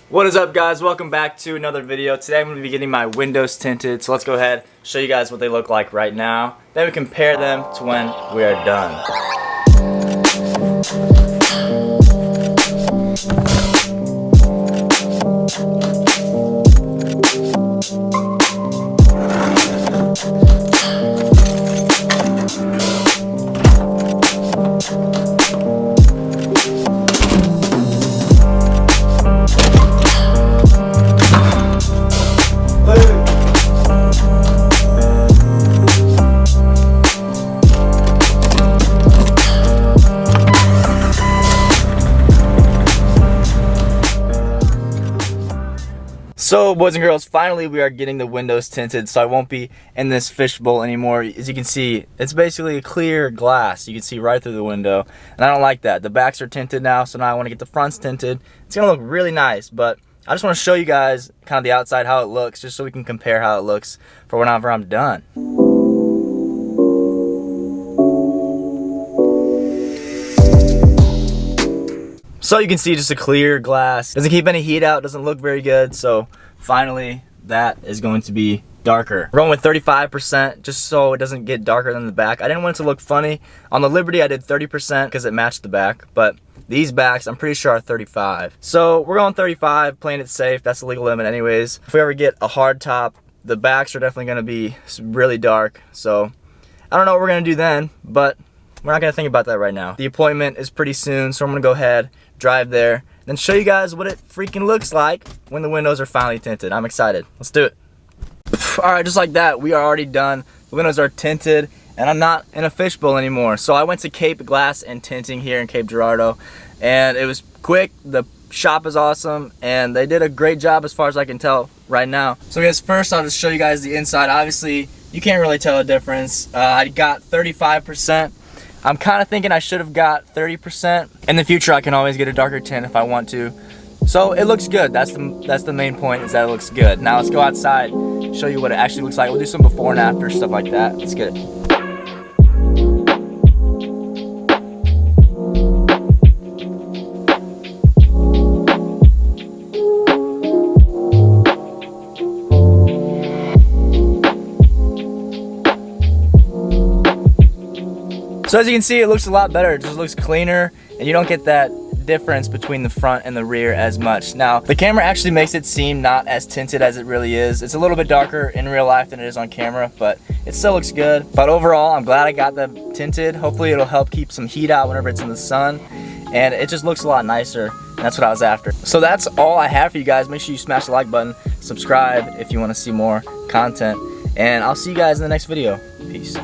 What is up, guys? Welcome back to another video. Today I'm going to be getting my windows tinted, so let's go ahead and show you guys what they look like right now. Then we compare them to when we are done. So, boys and girls, finally we are getting the windows tinted, so I won't be in this fishbowl anymore. As you can see, it's basically a clear glass. You can see right through the window, and I don't like that. The backs are tinted now, so now I want to get the fronts tinted. It's going to look really nice, but I just want to show you guys kind of the outside, how it looks, just so we can compare how it looks for whenever I'm done. So you can see just a clear glass. Doesn't keep any heat out, doesn't look very good. So finally, that is going to be darker. We're going with 35% just so it doesn't get darker than the back. I didn't want it to look funny. On the Liberty, I did 30% because it matched the back. But these backs, I'm pretty sure are 35. So we're going 35, playing it safe. That's the legal limit anyways. If we ever get a hard top, the backs are definitely going to be really dark. So I don't know what we're going to do then, but we're not going to think about that right now. The appointment is pretty soon, so I'm going to go ahead, drive there, then show you guys what it freaking looks like when the windows are finally tinted. I'm excited. Let's do it. Alright, just like that, we are already done. The windows are tinted, and I'm not in a fishbowl anymore. So I went to Cape Glass and Tinting here in Cape Girardeau, and it was quick. The shop is awesome, and they did a great job as far as I can tell right now. So guys, first I'll just show you guys the inside. Obviously, you can't really tell a difference. I got 35%. I'm kind of thinking I should have got 30%. In the future, I can always get a darker tint if I want to. So it looks good. That's the main point, is that it looks good. Now let's go outside, show you what it actually looks like. We'll do some before and after, stuff like that. Let's get it. So as you can see, it looks a lot better. It just looks cleaner, and you don't get that difference between the front and the rear as much. Now, the camera actually makes it seem not as tinted as it really is. It's a little bit darker in real life than it is on camera, but it still looks good. But overall, I'm glad I got them tinted. Hopefully it'll help keep some heat out whenever it's in the sun, and it just looks a lot nicer. That's what I was after. So that's all I have for you guys. Make sure you smash the like button, subscribe if you want to see more content, and I'll see you guys in the next video. Peace.